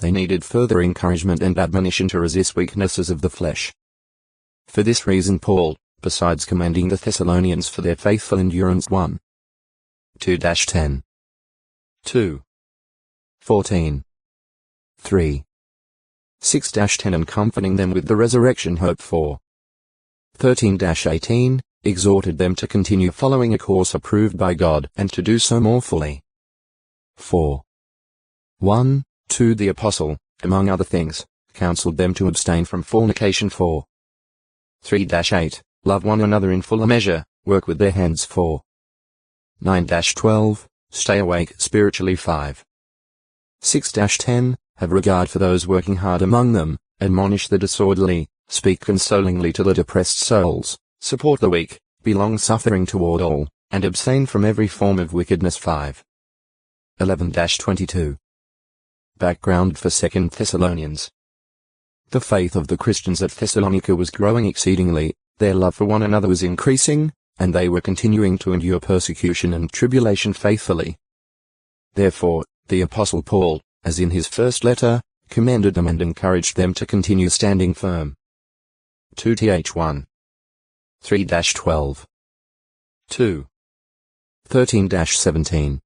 they needed further encouragement and admonition to resist weaknesses of the flesh. For this reason Paul, besides commending the Thessalonians for their faithful endurance 1. 2-10. 2. 14. 3. 6-10 and comforting them with the resurrection hope 4. 13-18, exhorted them to continue following a course approved by God and to do so more fully. 4. 1, 2 The apostle, among other things, counseled them to abstain from fornication 4. 3-8, love one another in fuller measure, work with their hands 4. 9-12, stay awake spiritually 5. 6-10, have regard for those working hard among them, admonish the disorderly, speak consolingly to the depressed souls, support the weak, be long-suffering toward all, and abstain from every form of wickedness 5. 11-22. Background for 2 Thessalonians. The faith of the Christians at Thessalonica was growing exceedingly, their love for one another was increasing, and they were continuing to endure persecution and tribulation faithfully. Therefore, the Apostle Paul, as in his first letter, commended them and encouraged them to continue standing firm. 2-1. 3-12. 2. 13-17.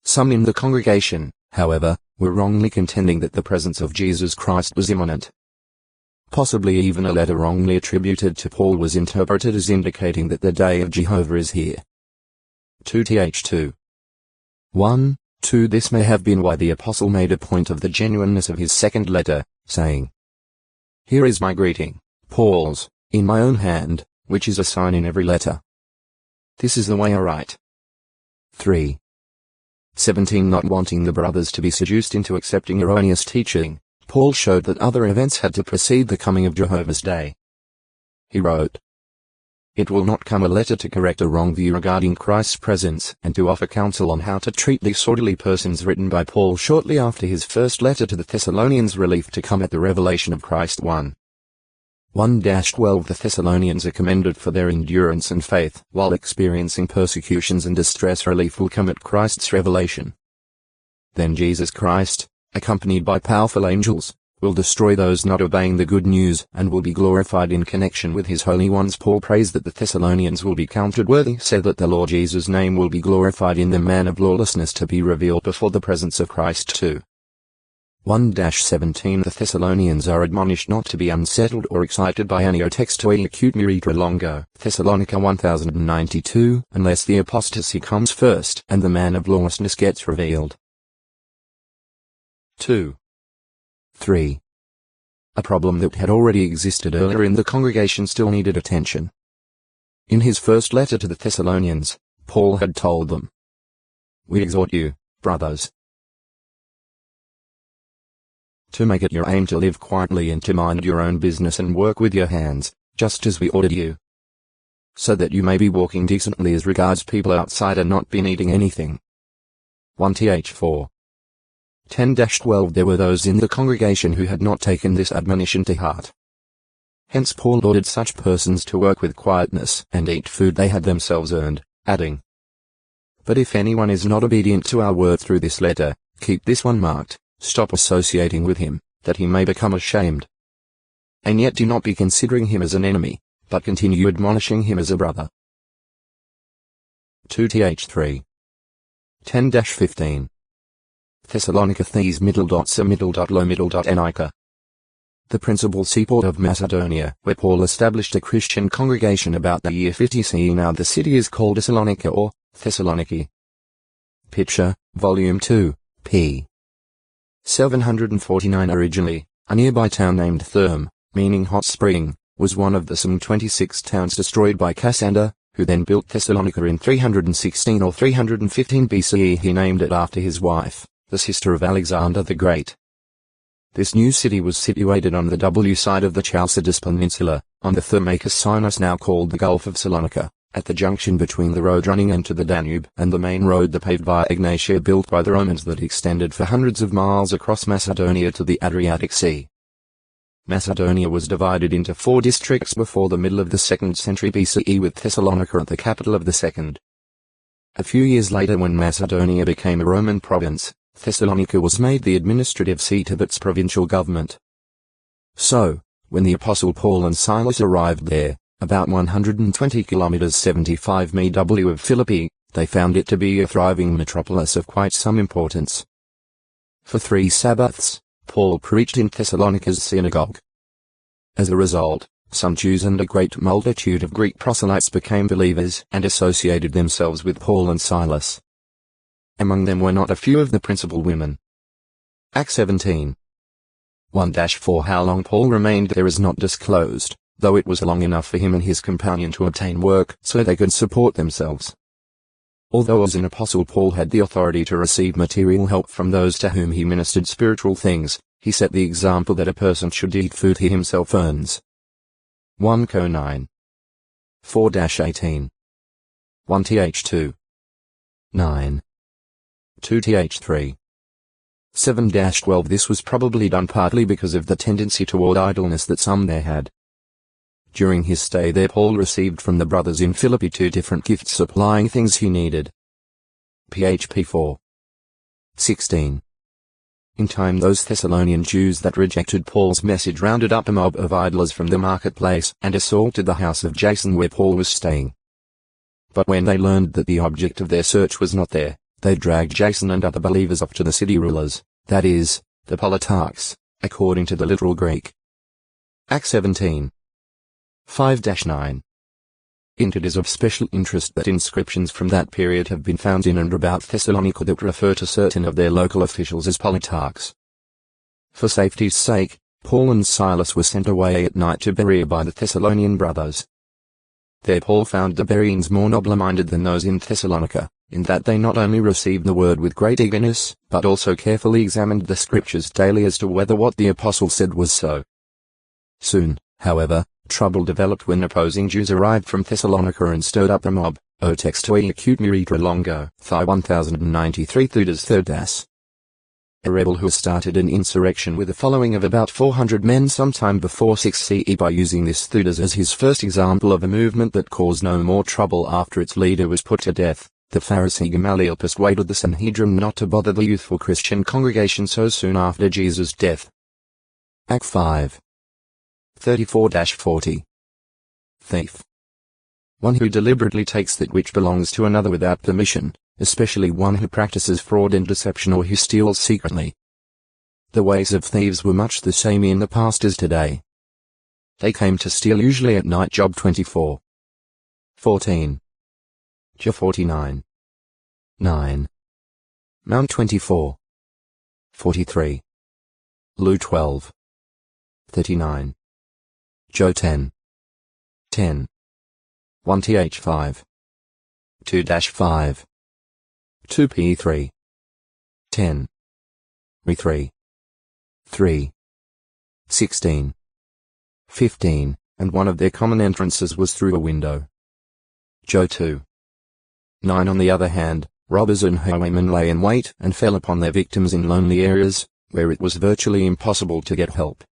Some in the congregation, however, were wrongly contending that the presence of Jesus Christ was imminent. Possibly even a letter wrongly attributed to Paul was interpreted as indicating that the day of Jehovah is here. 2-2. 1, 2 This may have been why the apostle made a point of the genuineness of his second letter, saying, "Here is my greeting, Paul's, in my own hand, which is a sign in every letter. This is the way I write." 3. 17 Not wanting the brothers to be seduced into accepting erroneous teaching, Paul showed that other events had to precede the coming of Jehovah's day. He wrote, "It will not come a letter to correct a wrong view regarding Christ's presence and to offer counsel on how to treat disorderly persons," written by Paul shortly after his first letter to the Thessalonians. Relief to come at the revelation of Christ 1-12 The Thessalonians are commended for their endurance and faith while experiencing persecutions and distress. Relief will come at Christ's revelation. Then Jesus Christ, accompanied by powerful angels, will destroy those not obeying the good news and will be glorified in connection with his holy ones. Paul prays that the Thessalonians will be counted worthy so that the Lord Jesus' name will be glorified in the man of lawlessness to be revealed before the presence of Christ 1-17 The Thessalonians are admonished not to be unsettled or excited by anio textoi acute muritra longo Thessalonica 1092 unless the apostasy comes first and the man of lawlessness gets revealed. 2. 3. A problem that had already existed earlier in the congregation still needed attention. In his first letter to the Thessalonians, Paul had told them, "We exhort you, brothers, to make it your aim to live quietly and to mind your own business and work with your hands, just as we ordered you, so that you may be walking decently as regards people outside and not be needing anything." 1-4. 10-12 There were those in the congregation who had not taken this admonition to heart. Hence Paul ordered such persons to work with quietness and eat food they had themselves earned, adding, "But if anyone is not obedient to our word through this letter, keep this one marked, stop associating with him, that he may become ashamed. And yet do not be considering him as an enemy, but continue admonishing him as a brother." 2-3. 10-15. Thessalonica Thes Nica. The principal seaport of Macedonia, where Paul established a Christian congregation about the year 50 CE. Now the city is called Thessalonica or Thessaloniki. Picture, Volume 2, p. 749. Originally, a nearby town named Therm, meaning hot spring, was one of the some 26 towns destroyed by Cassander, who then built Thessalonica in 316 or 315 BCE. He named it after his wife, the sister of Alexander the Great. This new city was situated on the W side of the Chalcidice Peninsula, on the Thermacus Sinus now called the Gulf of Salonika, at the junction between the road running into the Danube and the main road, the paved Via Egnatia, built by the Romans that extended for hundreds of miles across Macedonia to the Adriatic Sea. Macedonia was divided into 4 districts before the middle of the 2nd century BCE, with Thessalonica at the capital of the second. A few years later, when Macedonia became a Roman province, Thessalonica was made the administrative seat of its provincial government. So, when the Apostle Paul and Silas arrived there, about 120 kilometers 75 MW of Philippi, they found it to be a thriving metropolis of quite some importance. For 3 Sabbaths, Paul preached in Thessalonica's synagogue. As a result, some Jews and a great multitude of Greek proselytes became believers and associated themselves with Paul and Silas. Among them were not a few of the principal women. Acts 17. 1-4 How long Paul remained there is not disclosed, though it was long enough for him and his companion to obtain work so they could support themselves. Although as an apostle Paul had the authority to receive material help from those to whom he ministered spiritual things, he set the example that a person should eat food he himself earns. 1 Co 9. 4-18. 1th2. 9. 2th3. 7-12 This was probably done partly because of the tendency toward idleness that some there had. During his stay there Paul received from the brothers in Philippi 2 different gifts supplying things he needed. php 4. 16. In time those Thessalonian Jews that rejected Paul's message rounded up a mob of idlers from the marketplace and assaulted the house of Jason where Paul was staying. But when they learned that the object of their search was not there, they dragged Jason and other believers off to the city rulers, that is, the politarchs, according to the literal Greek. Acts 17. 5-9. It is of special interest that inscriptions from that period have been found in and about Thessalonica that refer to certain of their local officials as politarchs. For safety's sake, Paul and Silas were sent away at night to Berea by the Thessalonian brothers. There Paul found the Bereans more noble-minded than those in Thessalonica, in that they not only received the word with great eagerness, but also carefully examined the scriptures daily as to whether what the apostle said was so. Soon, however, trouble developed when opposing Jews arrived from Thessalonica and stirred up the mob. O textoi acute miritra longo, Thi 1093 Thudas 3rd. A rebel who started an insurrection with a following of about 400 men sometime before 6 CE by using this Thudas as his first example of a movement that caused no more trouble after its leader was put to death. The Pharisee Gamaliel persuaded the Sanhedrin not to bother the youthful Christian congregation so soon after Jesus' death. Act 5. 34-40. Thief. One who deliberately takes that which belongs to another without permission, especially one who practices fraud and deception or who steals secretly. The ways of thieves were much the same in the past as today. They came to steal usually at night. Job 24. 14. Job 49. 9. Mount 24. 43. Lu 12. 39. Joe 10. 10. 1th5. 2-5. 2p3. 10. Re3. 3. 16. 15, and one of their common entrances was through a window. Joe 2. 9 On the other hand, robbers and highwaymen lay in wait and fell upon their victims in lonely areas, where it was virtually impossible to get help.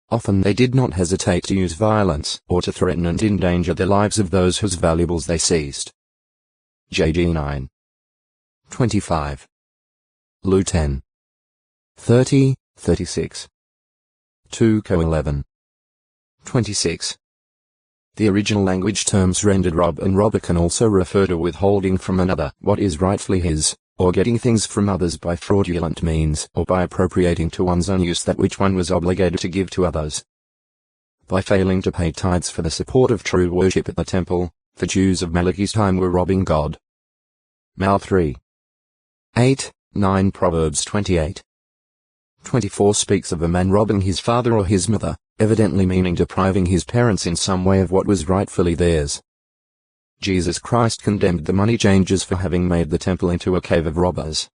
Often they did not hesitate to use violence or to threaten and endanger the lives of those whose valuables they seized. JG 9. 25. Lu 10. 30, 36. 2 Co 11. 26. The original language terms rendered rob and robber can also refer to withholding from another what is rightfully his, or getting things from others by fraudulent means, or by appropriating to one's own use that which one was obligated to give to others. By failing to pay tithes for the support of true worship at the temple, the Jews of Malachi's time were robbing God. Mal 3. 8, 9 Proverbs 28. 24 speaks of a man robbing his father or his mother, evidently meaning depriving his parents in some way of what was rightfully theirs. Jesus Christ condemned the money changers for having made the temple into a cave of robbers.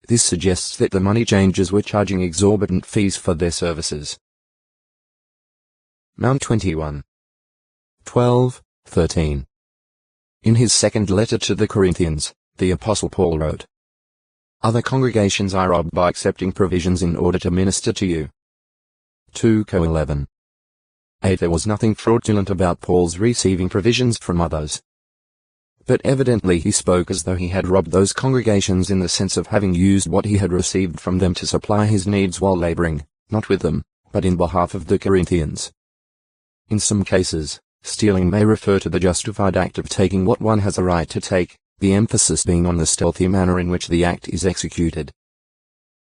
This suggests that the money changers were charging exorbitant fees for their services. Mount 21. 12, 13. In his second letter to the Corinthians, the Apostle Paul wrote, "Other congregations are robbed by accepting provisions in order to minister to you." 2 Co 11. 8 There was nothing fraudulent about Paul's receiving provisions from others. but evidently he spoke as though he had robbed those congregations in the sense of having used what he had received from them to supply his needs while laboring, not with them, but in behalf of the Corinthians. In some cases, stealing may refer to the justified act of taking what one has a right to take, the emphasis being on the stealthy manner in which the act is executed.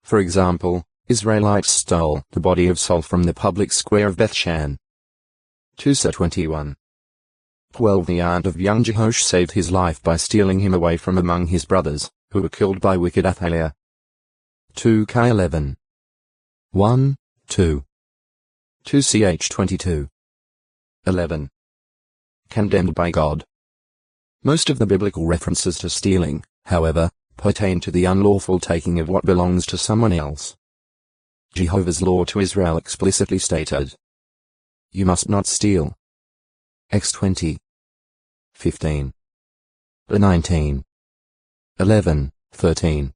For example, Israelites stole the body of Saul from the public square of Bethshan. 2 Sa 21. 12 The aunt of young Jehoash saved his life by stealing him away from among his brothers, who were killed by wicked Athaliah. 2 K 11. 1, 2. 2 Ch 22. 11. Condemned by God. Most of the biblical references to stealing, however, pertain to the unlawful taking of what belongs to someone else. Jehovah's law to Israel explicitly stated, "You must not steal." X 20. 15. 19. 11, 13.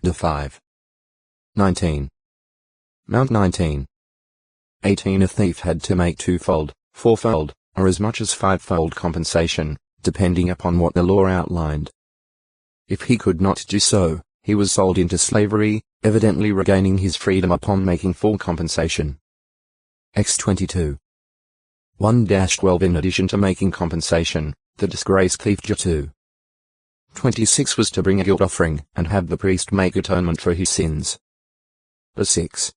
De 5. 19. Mount 19. 18 A thief had to make twofold, fourfold, or as much as fivefold compensation, depending upon what the law outlined. If he could not do so, he was sold into slavery, evidently regaining his freedom upon making full compensation. X 22. 1-12 In addition to making compensation, the disgraced thief J2. 26 was to bring a guilt offering and have the priest make atonement for his sins. The 6.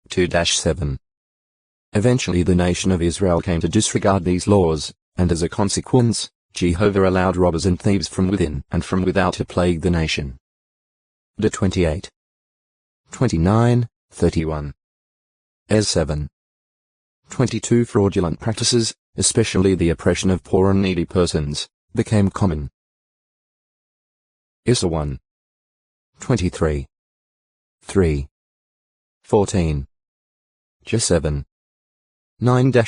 2-7. Eventually the nation of Israel came to disregard these laws, and as a consequence, Jehovah allowed robbers and thieves from within and from without to plague the nation. De 28. 29, 31. Es 7. 22 Fraudulent practices, especially the oppression of poor and needy persons, became common. Issa 1. 23. 3. 14. J 7. 9-10